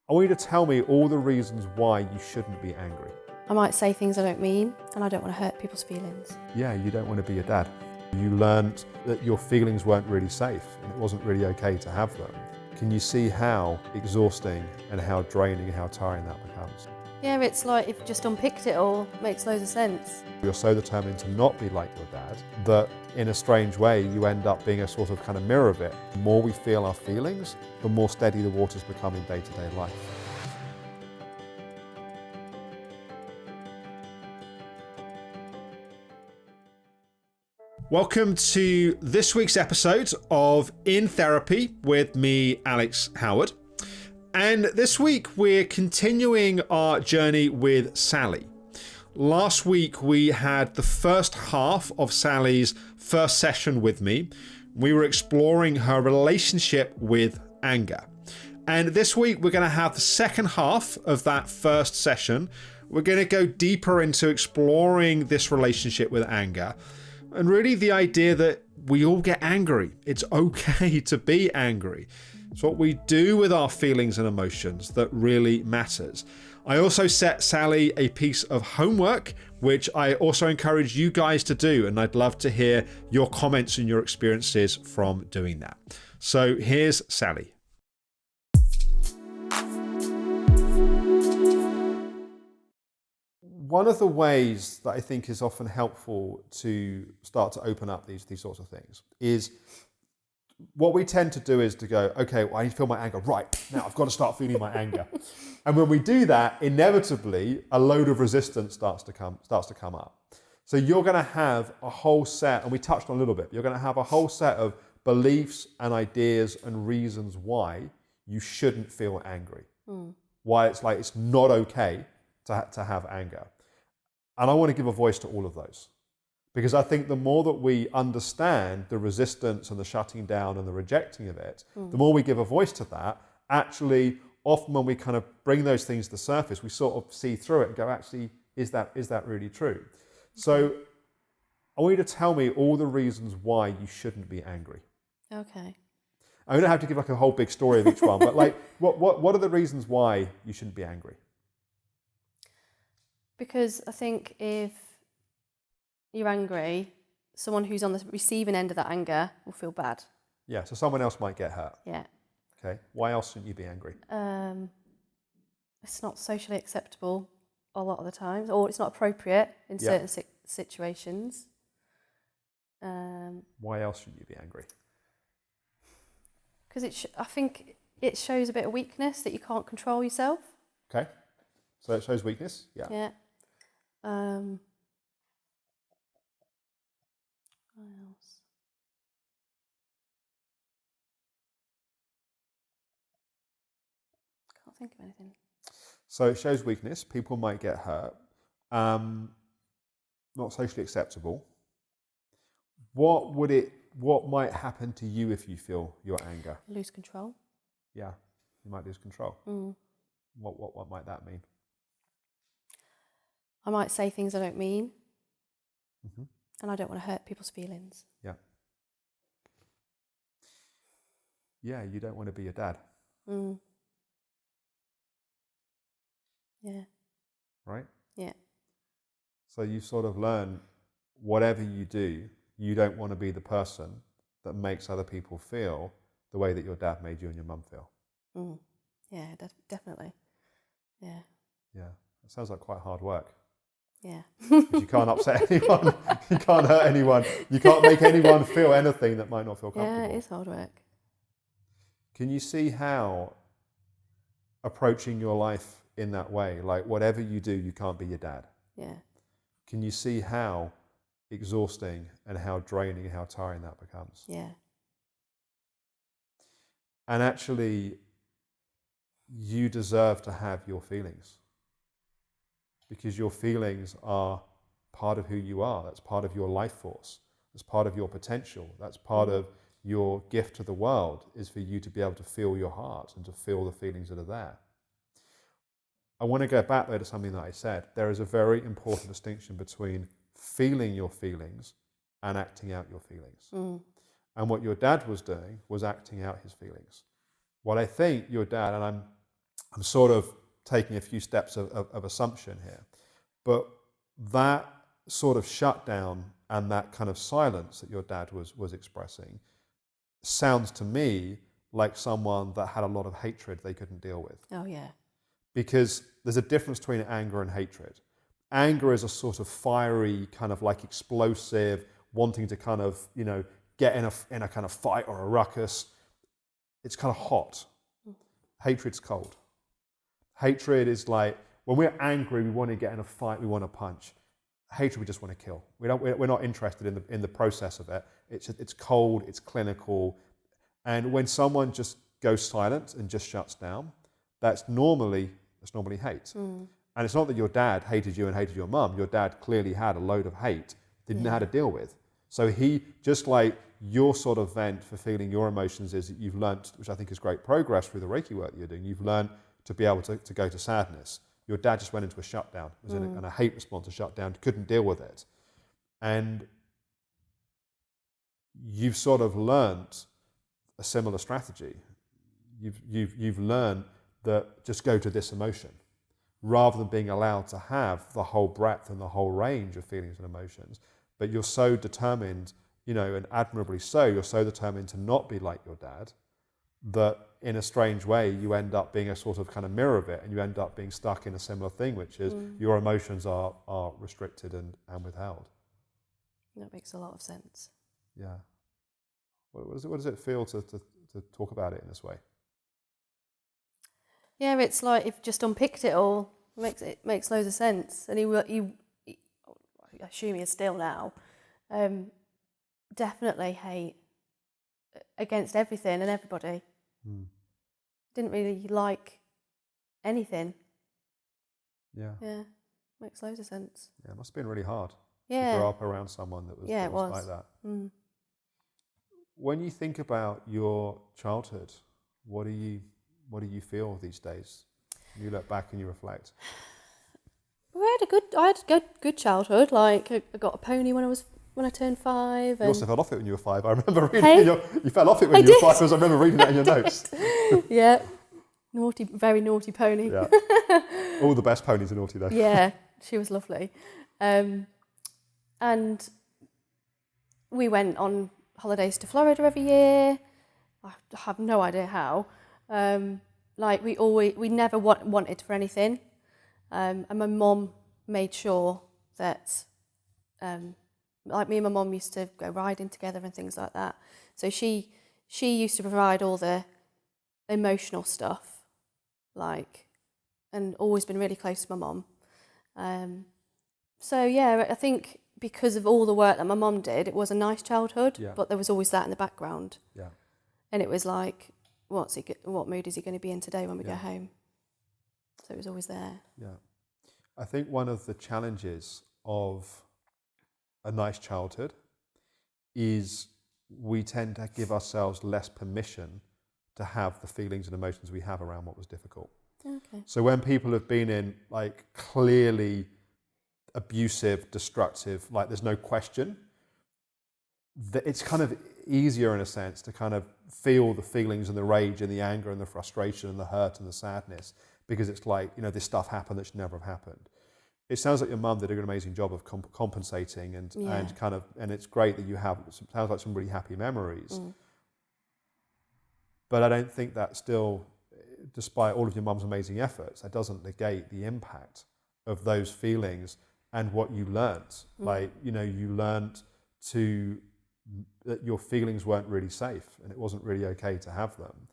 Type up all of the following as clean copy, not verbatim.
I want you to tell me all the reasons why you shouldn't be angry. I might say things I don't mean, and I don't want to hurt people's feelings. Yeah, you don't want to be a dad. You learned that your feelings weren't really safe and it wasn't really okay to have them. Can you see how exhausting and how draining and how tiring that becomes? Yeah, it's like if you just unpicked it all, it makes loads of sense. You're so determined to not be like your dad that in a strange way you end up being a sort of kind of mirror of it. The more we feel our feelings, the more steady the waters become in day-to-day life. Welcome to this week's episode of In Therapy with me, Alex Howard. And this week we're continuing our journey with Sally. Last week we had the first half of Sally's first session with me. We were exploring her relationship with anger. And this week we're going to have the second half of that first session. We're going to go deeper into exploring this relationship with anger. And really the idea that we all get angry. It's okay to be angry. It's what we do with our feelings and emotions that really matters. I also set Sally a piece of homework, which I also encourage you guys to do. And I'd love to hear your comments and your experiences from doing that. So here's Sally. One of the ways that I think is often helpful to start to open up these sorts of things is what we tend to do is to go, okay, well, I need to feel my anger. Right, now I've got to start feeling my anger. And when we do that, inevitably, a load of resistance starts to come up. So you're going to have a whole set, and we touched on a little bit, you're going to have a whole set of beliefs and ideas and reasons why you shouldn't feel angry. Why it's not okay to have anger. And I want to give a voice to all of those. Because I think the more that we understand the resistance and the shutting down and the rejecting of it, the more we give a voice to that, actually, often when we kind of bring those things to the surface, we sort of see through it and go, actually, is that really true? So I want you to tell me all the reasons why you shouldn't be angry. Okay. I don't have to give like a whole big story of each one, but like, what are the reasons why you shouldn't be angry? Because I think if you're angry, someone who's on the receiving end of that anger will feel bad. Yeah, so someone else might get hurt. Yeah. Okay, why else shouldn't you be angry? It's not socially acceptable a lot of the times, or it's not appropriate in certain situations. Why else shouldn't you be angry? Because I think it shows a bit of weakness that you can't control yourself. Okay, so it shows weakness. Yeah. Yeah. What else? Can't think of anything. So it shows weakness. People might get hurt. Not socially acceptable. What might happen to you if you feel your anger? Lose control. Yeah, you might lose control. What might that mean? I might say things I don't mean, and I don't want to hurt people's feelings. Yeah. Yeah, you don't want to be a dad. Yeah. Right? Yeah. So you sort of learn whatever you do, you don't want to be the person that makes other people feel the way that your dad made you and your mum feel. Yeah, definitely. Yeah. Yeah. It sounds like quite hard work. Yeah. You can't upset anyone. You can't hurt anyone. You can't make anyone feel anything that might not feel comfortable. Yeah, it is hard work. Can you see how approaching your life in that way, like whatever you do, you can't be your dad? Yeah. Can you see how exhausting and how draining and how tiring that becomes? Yeah. And actually, you deserve to have your feelings. Because your feelings are part of who you are. That's part of your life force. That's part of your potential. That's part of your gift to the world, is for you to be able to feel your heart and to feel the feelings that are there. I want to go back though to something that I said. There is a very important distinction between feeling your feelings and acting out your feelings. And what your dad was doing was acting out his feelings. What I think your dad, and I'm sort of taking a few steps of assumption here, but that sort of shutdown and that kind of silence that your dad was expressing sounds to me like someone that had a lot of hatred they couldn't deal with. Oh, yeah. Because there's a difference between anger and hatred. Anger is a sort of fiery, kind of like explosive, wanting to kind of, get in a kind of fight or a ruckus. It's kind of hot. Hatred's cold. Hatred is like, when we're angry, we want to get in a fight, we want to punch. Hatred, we just want to kill. We're not interested in the process of it. It's cold, it's clinical. And when someone just goes silent and just shuts down, that's normally hate. And it's not that your dad hated you and hated your mum. Your dad clearly had a load of hate, didn't know how to deal with. So he, just like your sort of vent for feeling your emotions is that you've learnt, which I think is great progress through the Reiki work that you're doing, you've learned to be able to go to sadness. Your dad just went into a shutdown, was in a hate response, a shutdown, couldn't deal with it. And you've sort of learnt a similar strategy. You've learned that just go to this emotion, rather than being allowed to have the whole breadth and the whole range of feelings and emotions. But you're so determined, and admirably so, you're so determined to not be like your dad, that in a strange way you end up being a sort of kind of mirror of it, and you end up being stuck in a similar thing, which is your emotions are restricted and withheld. That makes a lot of sense. Yeah. What does it feel to talk about it in this way? Yeah, it's like you've just unpicked it all. It makes loads of sense. And he I assume he is still now, definitely hate against everything and everybody. Didn't really like anything. Yeah. Yeah, makes loads of sense. Yeah, it must have been really hard to Yeah. grow up around someone that was like that. When you think about your childhood, what do you feel these days? You look back and you reflect. I had a good childhood. Like I got a pony when I turned 5. You also fell off it when you were 5. I remember reading Hey? you fell off it when you were 5 because I remember reading that in your notes. Yeah, very naughty pony. Yeah. All the best ponies are naughty though. Yeah, she was lovely. And we went on holidays to Florida every year. I have no idea how. Like we never wanted for anything. And my mum made sure that, like me and my mum used to go riding together and things like that. So she used to provide all the emotional stuff, and always been really close to my mum. So yeah, I think because of all the work that my mum did, it was a nice childhood, but there was always that in the background. Yeah. And it was like, what mood is he going to be in today when we go home? So it was always there. Yeah. I think one of the challenges of a nice childhood is we tend to give ourselves less permission to have the feelings and emotions we have around what was difficult. Okay. So when people have been in like clearly abusive, destructive, like there's no question, it's kind of easier in a sense to kind of feel the feelings and the rage and the anger and the frustration and the hurt and the sadness, because it's like, this stuff happened that should never have happened. It sounds like your mum did an amazing job of compensating and it's great that you have, sounds like some really happy memories. But I don't think that still, despite all of your mum's amazing efforts, that doesn't negate the impact of those feelings and what you learnt. You learnt that your feelings weren't really safe and it wasn't really okay to have them.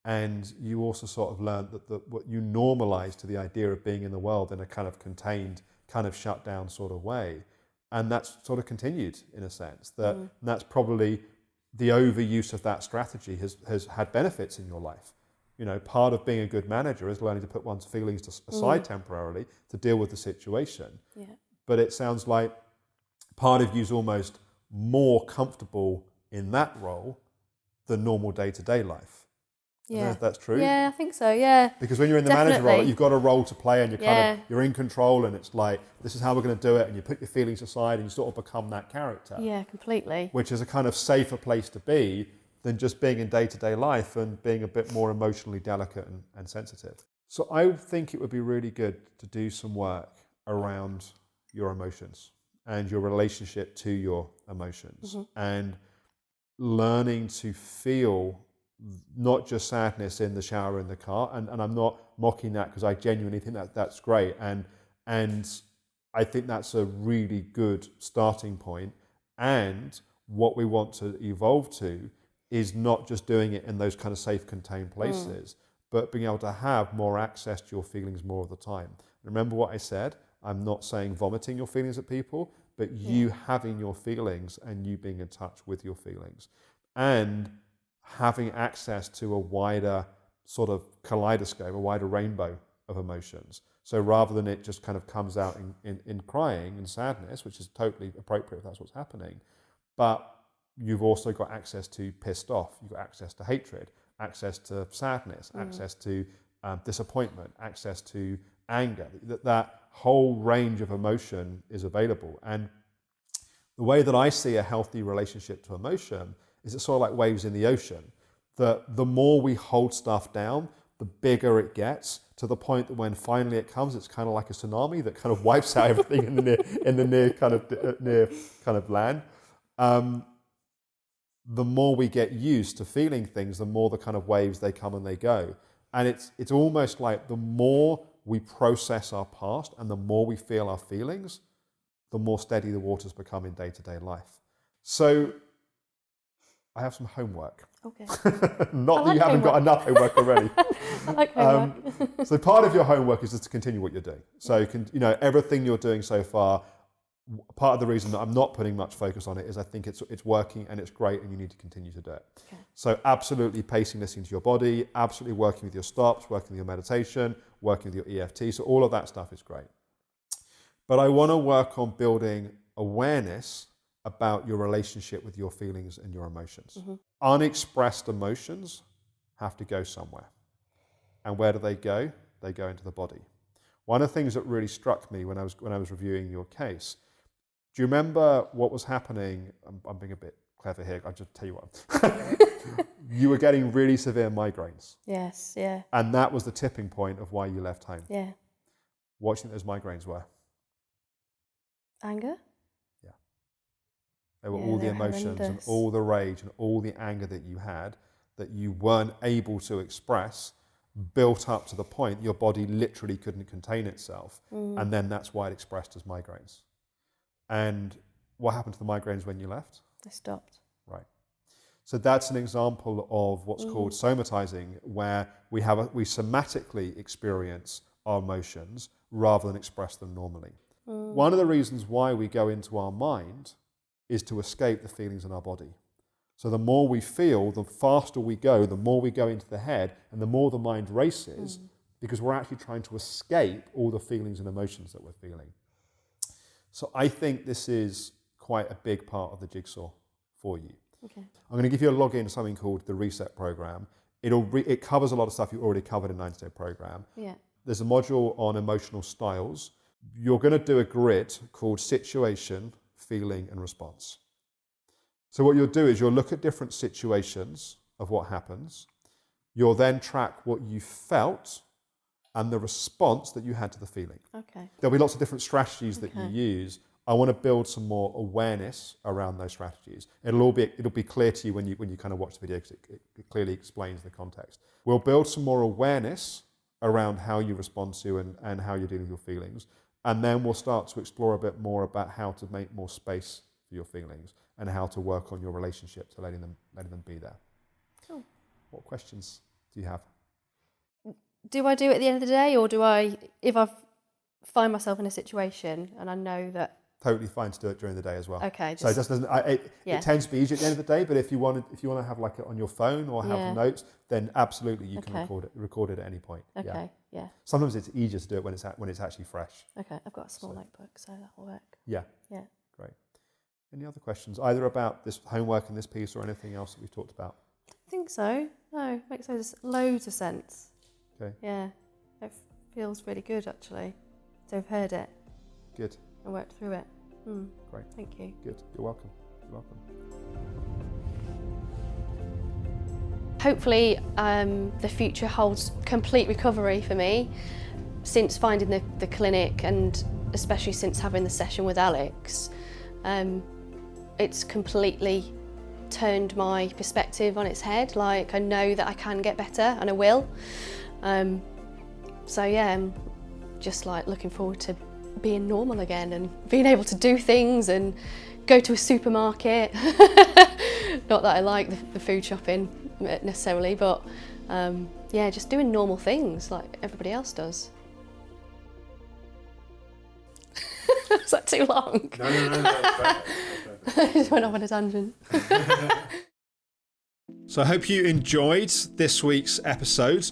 And you also sort of learned that what you normalized to the idea of being in the world in a kind of contained, kind of shut down sort of way. And that's sort of continued in a sense. That's probably the overuse of that strategy has had benefits in your life. Part of being a good manager is learning to put one's feelings aside temporarily to deal with the situation. Yeah. But it sounds like part of you's almost more comfortable in that role than normal day-to-day life. I don't know if that's true. Yeah, I think so, yeah. Because when you're in the manager role, you've got a role to play and you're in control, and it's like, this is how we're going to do it, and you put your feelings aside and you sort of become that character. Yeah, completely. Which is a kind of safer place to be than just being in day-to-day life and being a bit more emotionally delicate and sensitive. So I think it would be really good to do some work around your emotions and your relationship to your emotions, and learning to feel not just sadness in the shower in the car. And I'm not mocking that, because I genuinely think that that's great. And I think that's a really good starting point. And what we want to evolve to is not just doing it in those kind of safe, contained places, but being able to have more access to your feelings more of the time. Remember what I said? I'm not saying vomiting your feelings at people, but you having your feelings and you being in touch with your feelings, and having access to a wider sort of kaleidoscope, a wider rainbow of emotions. So rather than it just kind of comes out in crying and sadness, which is totally appropriate if that's what's happening, but you've also got access to pissed off, you've got access to hatred, access to sadness, access to disappointment, access to anger. That whole range of emotion is available. And the way that I see a healthy relationship to emotion is it's sort of like waves in the ocean. The more we hold stuff down, the bigger it gets, to the point that when finally it comes, it's kind of like a tsunami that kind of wipes out everything in the near kind of land. The more we get used to feeling things, the more the kind of waves, they come and they go. And it's almost like the more we process our past and the more we feel our feelings, the more steady the waters become in day-to-day life. So I have some homework. Okay. Not that you haven't got enough homework already. I like homework. So part of your homework is just to continue what you're doing. So everything you're doing so far, part of the reason that I'm not putting much focus on it is I think it's working and it's great and you need to continue to do it. Okay. So absolutely pacing this into your body, absolutely working with your stops, working with your meditation, working with your EFT. So all of that stuff is great. But I want to work on building awareness about your relationship with your feelings and your emotions. Unexpressed emotions have to go somewhere. And where do they go? They go into the body. One of the things that really struck me when I was reviewing your case, do you remember what was happening? I'm being a bit clever here. I'll just tell you what. You were getting really severe migraines. Yes, yeah. And that was the tipping point of why you left home. Yeah. What do you think those migraines were? Anger? Yeah. They were all the emotions and all the rage and all the anger that you had that you weren't able to express, built up to the point your body literally couldn't contain itself. And then that's why it expressed as migraines. And what happened to the migraines when you left? They stopped. Right. So that's an example of what's called somatizing, where we somatically experience our emotions rather than express them normally. One of the reasons why we go into our mind is to escape the feelings in our body. So the more we feel, the faster we go, the more we go into the head, and the more the mind races, because we're actually trying to escape all the feelings and emotions that we're feeling. So I think this is quite a big part of the jigsaw for you. Okay. I'm going to give you a login to something called the Reset Program. It covers a lot of stuff you already covered in 90-Day Program. Yeah. There's a module on emotional styles. You're going to do a grid called situation, feeling, and response. So what you'll do is you'll look at different situations of what happens. You'll then track what you felt and the response that you had to the feeling. Okay. There'll be lots of different strategies that you use. I want to build some more awareness around those strategies. It'll be clear to you when you kind of watch the video, because it clearly explains the context. We'll build some more awareness around how you respond to and how you're dealing with your feelings. And then we'll start to explore a bit more about how to make more space for your feelings and how to work on your relationship to letting them be there. Cool. What questions do you have? Do I do it at the end of the day, or do I, if I find myself in a situation and I know that? Totally fine to do it during the day as well. Okay. So it just doesn't. It tends to be easier at the end of the day. But if you want to have like it on your phone or have notes, then absolutely you can record it at any point. Okay. Yeah. Sometimes it's easier to do it when it's actually fresh. Okay. I've got a small notebook, so that will work. Yeah. Yeah. Great. Any other questions, either about this homework and this piece or anything else that we've talked about? I think so. No, makes loads of sense. Okay. Yeah. It feels really good actually. So I've heard it. Good. And worked through it. Great. Thank you. Good. You're welcome. You're welcome. Hopefully the future holds complete recovery for me. Since finding the clinic, and especially since having the session with Alex, it's completely turned my perspective on its head. Like, I know that I can get better, and I will. So yeah, I'm just like looking forward to being normal again and being able to do things and go to a supermarket. Not that I like the food shopping necessarily, but yeah, just doing normal things like everybody else does. Was that too long? No. I just went off on a tangent. So I hope you enjoyed this week's episode.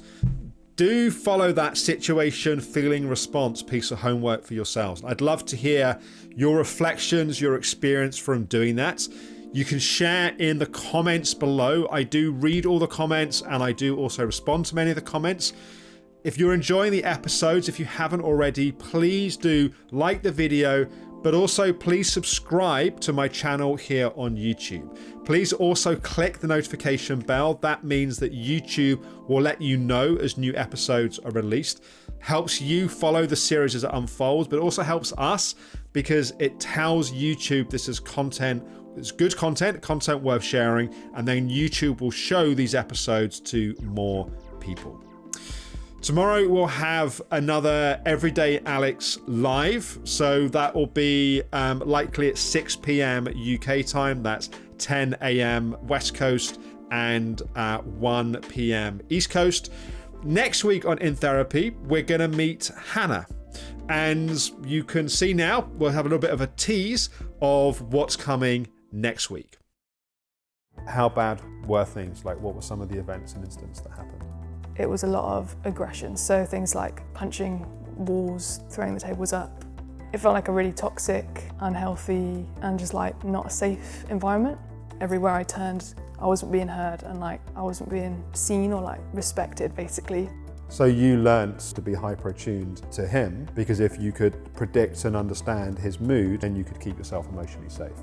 Do follow that situation, feeling, response piece of homework for yourselves. I'd love to hear your reflections, your experience from doing that. You can share in the comments below. I do read all the comments, and I do also respond to many of the comments. If you're enjoying the episodes, if you haven't already, please do like the video, but also please subscribe to my channel here on YouTube. Please also click the notification bell. That means that YouTube will let you know as new episodes are released. Helps you follow the series as it unfolds, but also helps us because it tells YouTube this is content, it's good content worth sharing, and then YouTube will show these episodes to more people. Tomorrow we'll have another Everyday Alex live, so that will be likely at 6 p.m. UK time. That's 10 a.m. West Coast and 1 p.m. East Coast. Next week on In Therapy, we're going to meet Hannah, and you can see now we'll have a little bit of a tease of what's coming next week. How bad were things? Like, what were some of the events and incidents that happened? It was a lot of aggression, so things like punching walls, throwing the tables up. It felt like a really toxic, unhealthy, and just like not a safe environment. Everywhere I turned, I wasn't being heard, and like I wasn't being seen or like respected, basically. So you learnt to be hyper-attuned to him, because if you could predict and understand his mood, then you could keep yourself emotionally safe.